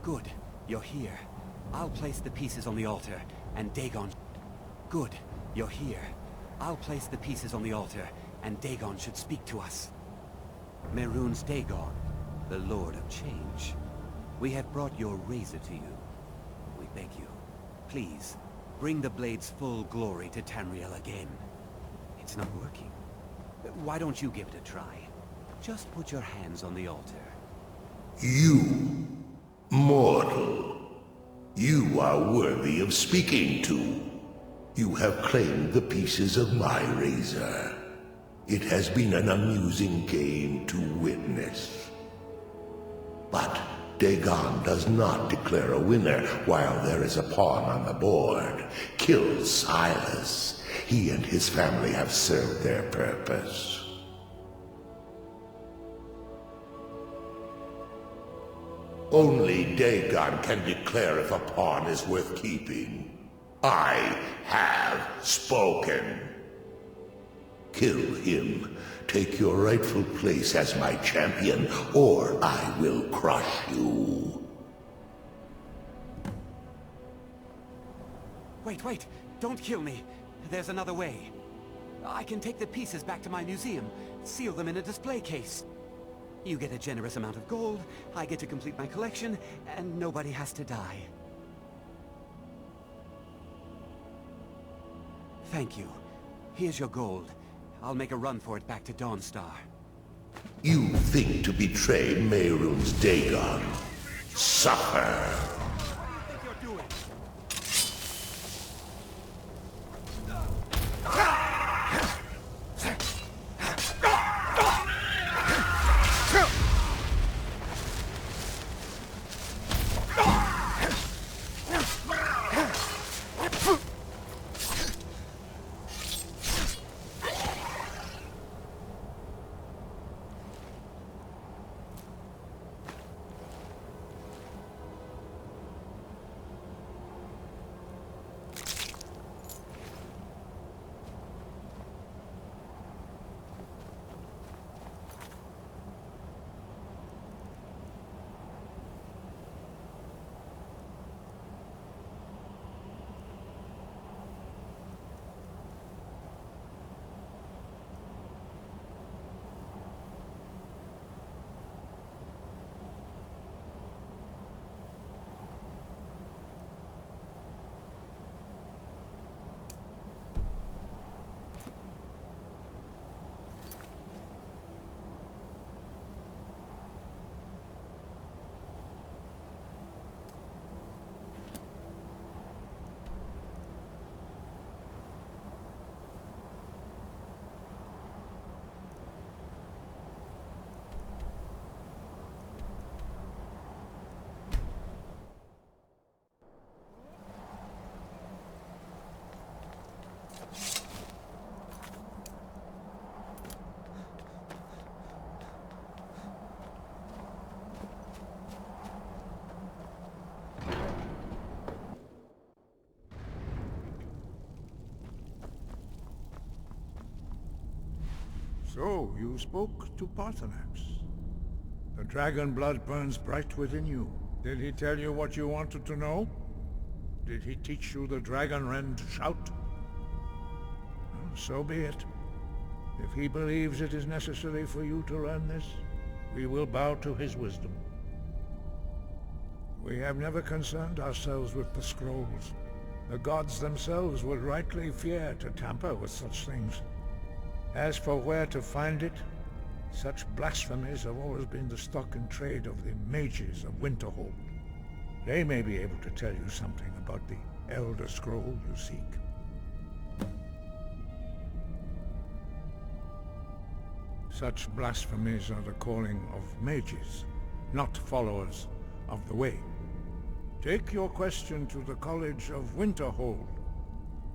Good. You're here. I'll place the pieces on the altar, and Dagon... Good. You're here. I'll place the pieces on the altar, and Dagon should speak to us. Mehrunes Dagon, the Lord of Change. We have brought your razor to you. We beg you, please, bring the blade's full glory to Tamriel again. It's not working. Why don't you give it a try? Just put your hands on the altar. You, mortal, you are worthy of speaking to. You have claimed the pieces of my razor. It has been an amusing game to witness. But Dagon does not declare a winner while there is a pawn on the board. Kill Silas. He and his family have served their purpose. Only Dagon can declare if a pawn is worth keeping. I have spoken. Kill him. Take your rightful place as my champion, or I will crush you. Wait, don't kill me. There's another way. I can take the pieces back to my museum, seal them in a display case. You get a generous amount of gold, I get to complete my collection, and nobody has to die. Thank you. Here's your gold. I'll make a run for it back to Dawnstar. You think to betray Mehrunes Dagon? Suffer! What do you think you're doing? So, you spoke to Paarthurnax. The dragon blood burns bright within you. Did he tell you what you wanted to know? Did he teach you the dragon rend shout? Well, so be it. If he believes it is necessary for you to learn this, we will bow to his wisdom. We have never concerned ourselves with the scrolls. The gods themselves would rightly fear to tamper with such things. As for where to find it, such blasphemies have always been the stock and trade of the mages of Winterhold. They may be able to tell you something about the Elder Scroll you seek. Such blasphemies are the calling of mages, not followers of the Way. Take your question to the College of Winterhold.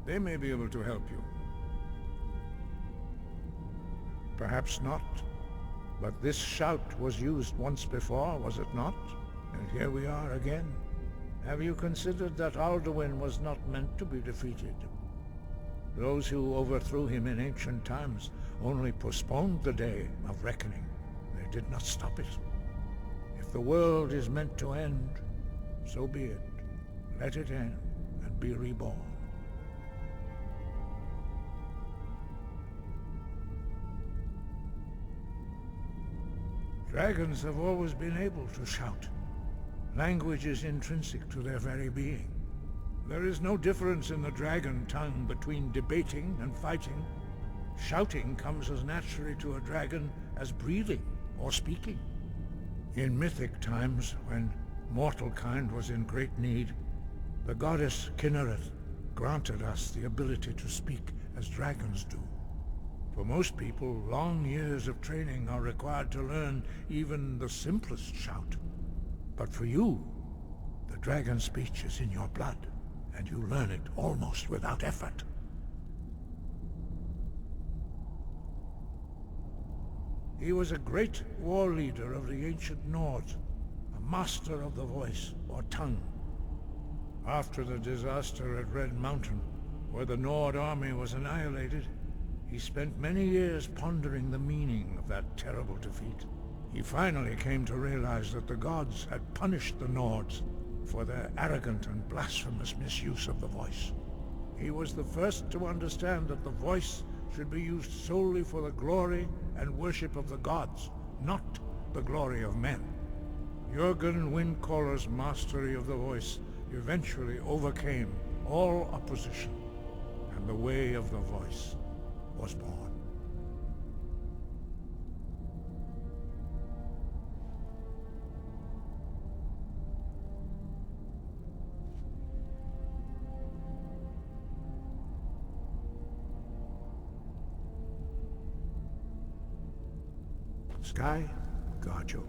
They may be able to help you. Perhaps not, but this shout was used once before, was it not? And here we are again. Have you considered that Alduin was not meant to be defeated? Those who overthrew him in ancient times only postponed the day of reckoning. They did not stop it. If the world is meant to end, so be it. Let it end and be reborn. Dragons have always been able to shout. Language is intrinsic to their very being. There is no difference in the dragon tongue between debating and fighting. Shouting comes as naturally to a dragon as breathing or speaking. In mythic times, when mortal kind was in great need, the goddess Kinnereth granted us the ability to speak as dragons do. For most people, long years of training are required to learn even the simplest shout. But for you, the dragon speech is in your blood, and you learn it almost without effort. He was a great war leader of the ancient Nords, a master of the voice, or tongue. After the disaster at Red Mountain, where the Nord army was annihilated, he spent many years pondering the meaning of that terrible defeat. He finally came to realize that the gods had punished the Nords for their arrogant and blasphemous misuse of the voice. He was the first to understand that the voice should be used solely for the glory and worship of the gods, not the glory of men. Jürgen Windcaller's mastery of the voice eventually overcame all opposition, and the way of the voice was born. Sky, guard you.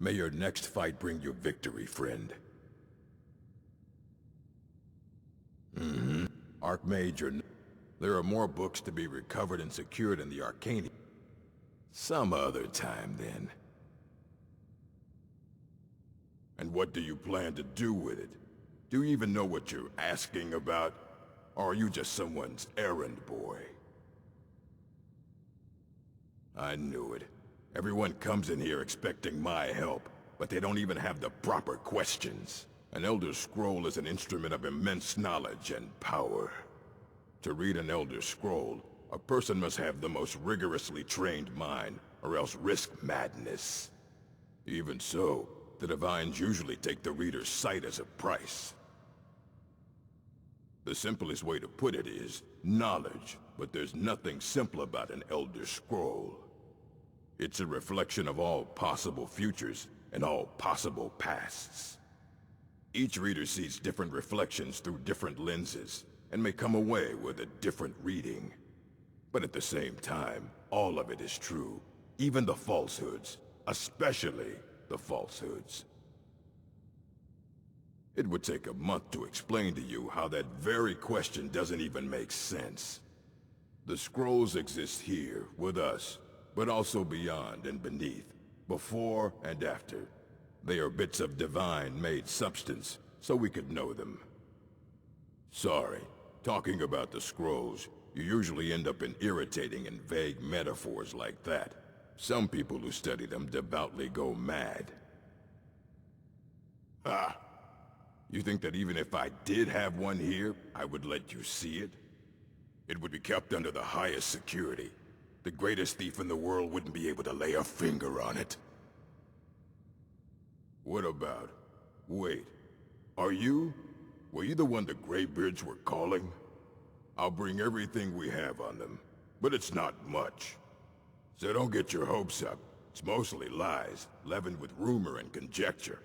May your next fight bring you victory, friend. Archmage, there are more books to be recovered and secured in the Arcane. Some other time, then. And what do you plan to do with it? Do you even know what you're asking about? Or are you just someone's errand boy? I knew it. Everyone comes in here expecting my help, but they don't even have the proper questions. An Elder Scroll is an instrument of immense knowledge and power. To read an Elder Scroll, a person must have the most rigorously trained mind, or else risk madness. Even so, the Divines usually take the reader's sight as a price. The simplest way to put it is knowledge, but there's nothing simple about an Elder Scroll. It's a reflection of all possible futures and all possible pasts. Each reader sees different reflections through different lenses, and may come away with a different reading. But at the same time, all of it is true, even the falsehoods, especially the falsehoods. It would take a month to explain to you how that very question doesn't even make sense. The scrolls exist here, with us, but also beyond and beneath, before and after. They are bits of divine-made substance, so we could know them. Sorry, talking about the scrolls, you usually end up in irritating and vague metaphors like that. Some people who study them devoutly go mad. Ha! You think that even if I did have one here, I would let you see it? It would be kept under the highest security. The greatest thief in the world wouldn't be able to lay a finger on it. What about... Wait. Were you the one the Greybeards were calling? I'll bring everything we have on them, but it's not much. So don't get your hopes up. It's mostly lies, leavened with rumor and conjecture.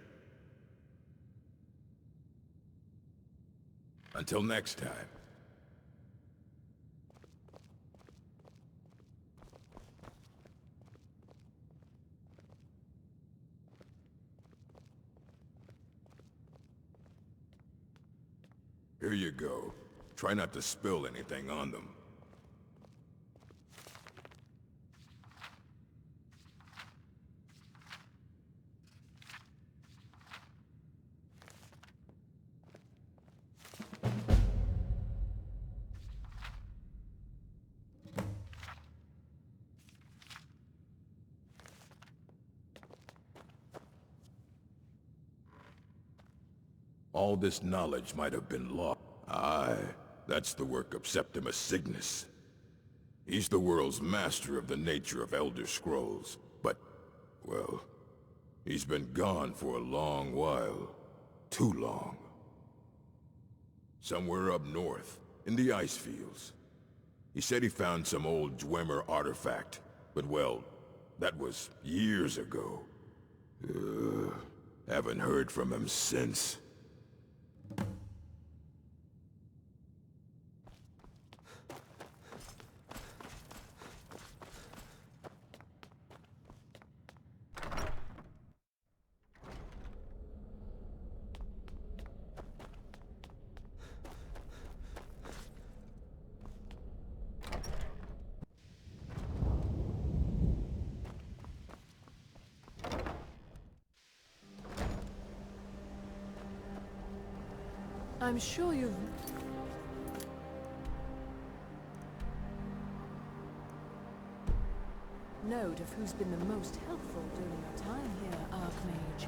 Until next time. Here you go. Try not to spill anything on them. all this knowledge might have been lost. Aye, that's the work of Septimus Signus. He's the world's master of the nature of Elder Scrolls, but, well, he's been gone for a long while. Too long. Somewhere up north, in the ice fields. He said he found some old Dwemer artifact, but well, that was years ago. Haven't heard from him since. I'm sure you've... Note of who's been the most helpful during your time here, Archmage.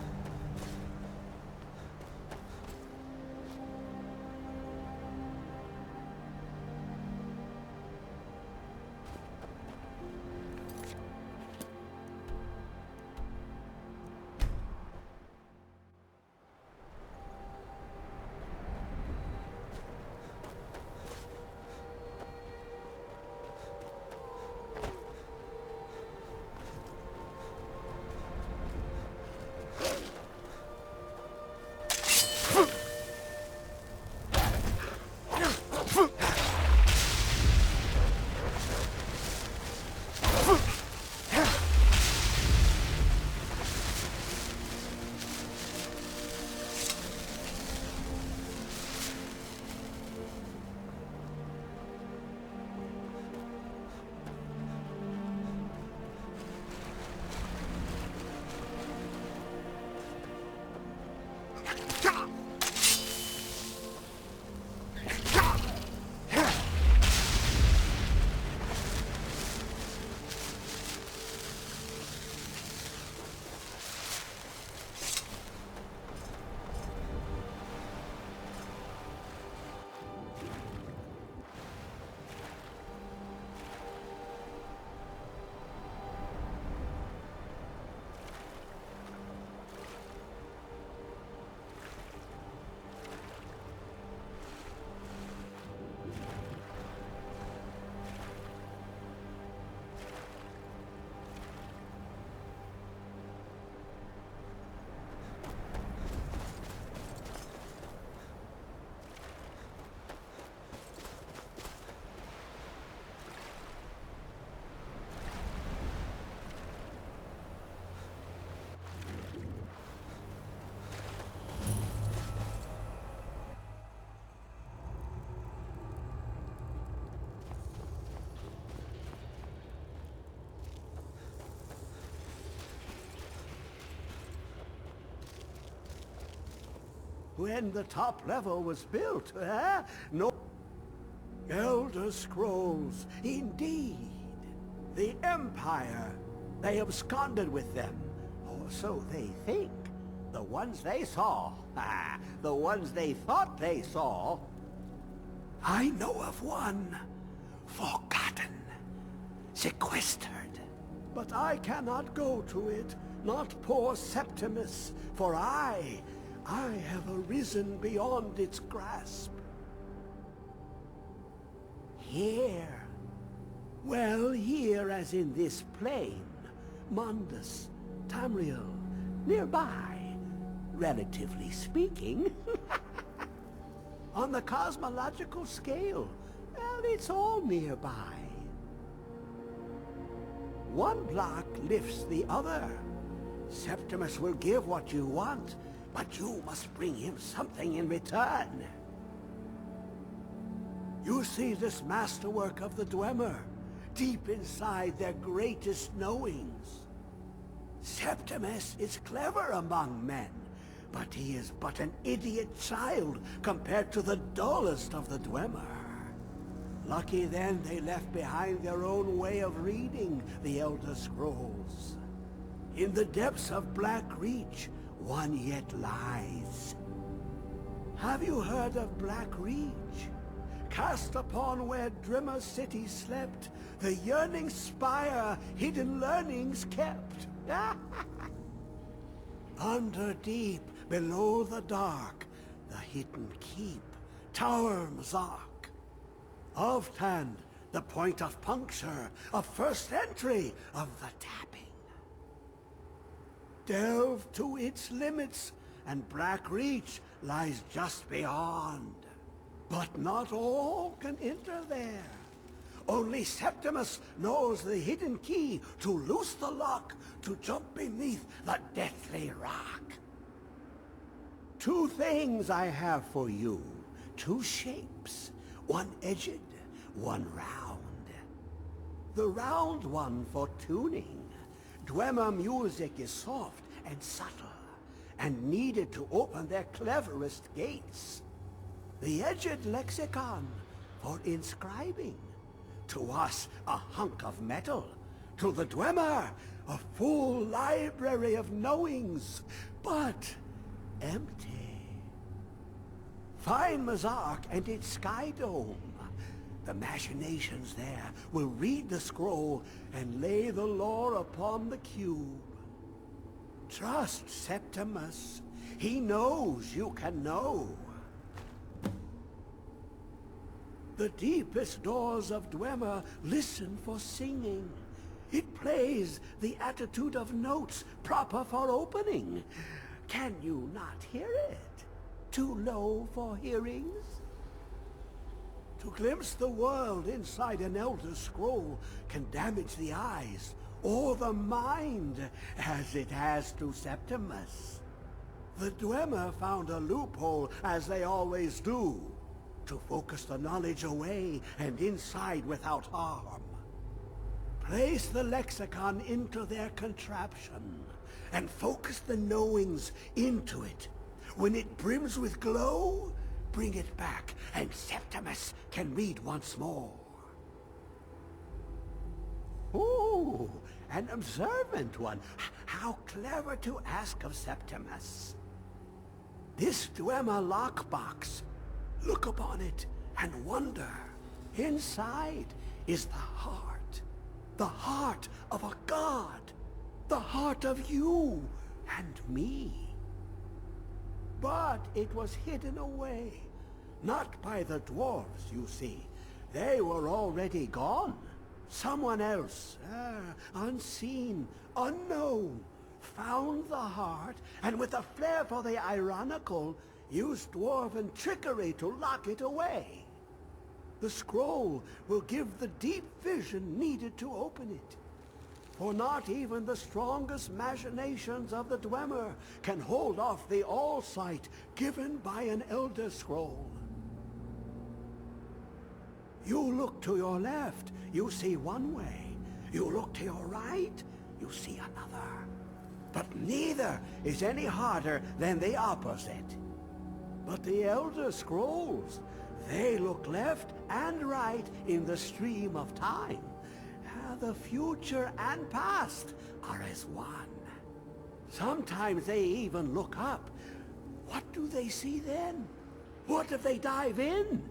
When the top level was built, eh? No... Elder Scrolls, indeed. The Empire. They absconded with them. Or so they think. The ones they saw. The ones they thought they saw. I know of one. Forgotten. Sequestered. But I cannot go to it. Not poor Septimus. For I have arisen beyond its grasp. Here. Well, here as in this plain. Mundus, Tamriel, nearby, relatively speaking. On the cosmological scale, well, it's all nearby. One block lifts the other. Septimus will give what you want, but you must bring him something in return. You see this masterwork of the Dwemer, deep inside their greatest knowings. Septimus is clever among men, but he is but an idiot child compared to the dullest of the Dwemer. Lucky then they left behind their own way of reading the Elder Scrolls. In the depths of Black Reach, one yet lies. Have you heard of Black Reach? Cast upon where Drimmer city slept, the yearning spire hidden learnings kept. Under deep, below the dark, the hidden keep, Tower Mazark. Of Tand, the point of puncture, of first entry of the tapping. Delve to its limits, and Black Reach lies just beyond. But not all can enter there. Only Septimus knows the hidden key to loose the lock, to jump beneath the deathly rock. Two things I have for you. Two shapes. One edged, one round. The round one for tuning. Dwemer music is soft and subtle, and needed to open their cleverest gates. The edged lexicon for inscribing. To us, a hunk of metal. To the Dwemer, a full library of knowings, but empty. Find Mazark and its sky dome. The machinations there will read the scroll and lay the lore upon the cube. Trust Septimus. He knows you can know. The deepest doors of Dwemer listen for singing. It plays the attitude of notes proper for opening. Can you not hear it? Too low for hearings? To glimpse the world inside an Elder Scroll can damage the eyes or the mind, as it has to Septimus. The Dwemer found a loophole, as they always do, to focus the knowledge away and inside without harm. Place the lexicon into their contraption, and focus the knowings into it. When it brims with glow, bring it back, and Septimus can read once more. Ooh, an observant one. How clever to ask of Septimus. This Dwemer lockbox. Look upon it and wonder. Inside is the heart of a god, the heart of you and me. But it was hidden away, not by the dwarves, you see. They were already gone. Someone else, unseen, unknown, found the heart, and with a flair for the ironical, used dwarven trickery to lock it away. The scroll will give the deep vision needed to open it. For not even the strongest machinations of the Dwemer can hold off the all-sight given by an Elder Scroll. You look to your left, you see one way. You look to your right, you see another. But neither is any harder than the opposite. But the Elder Scrolls, they look left and right in the stream of time. The future and past are as one. Sometimes they even look up. What do they see then? What if they dive in?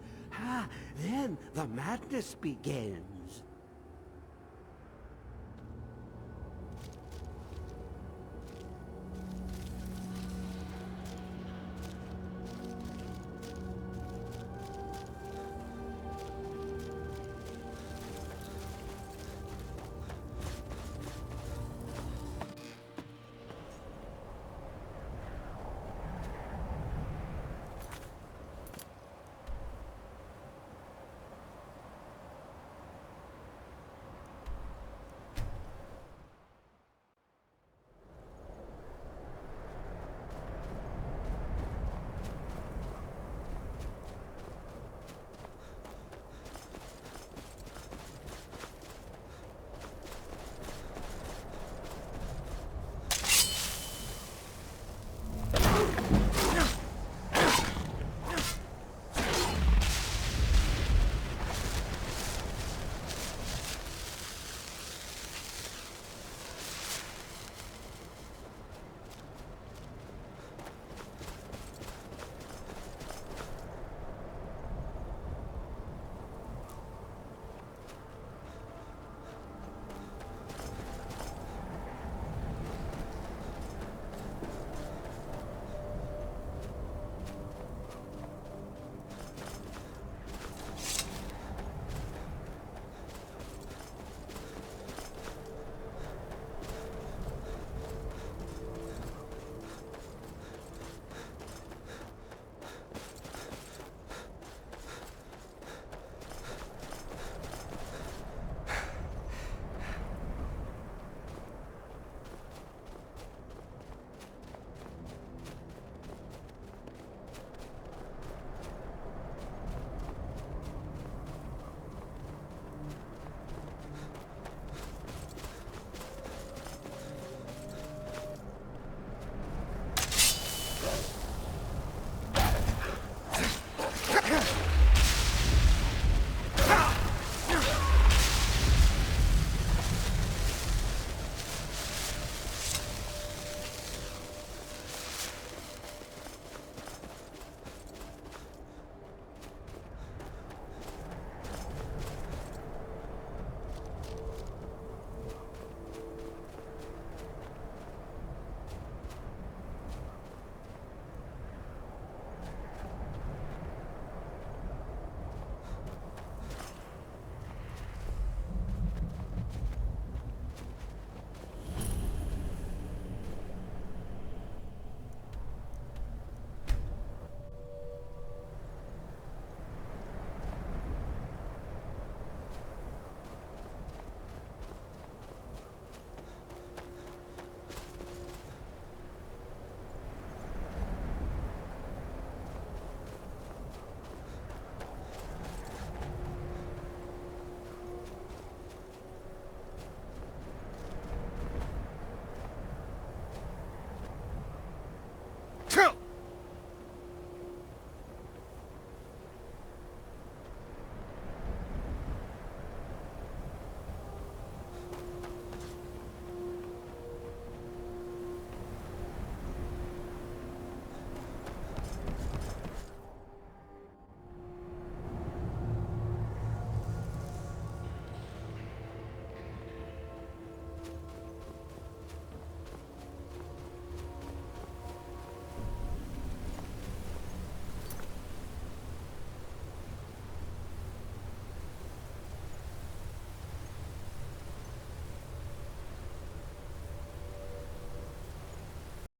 Then the madness begins.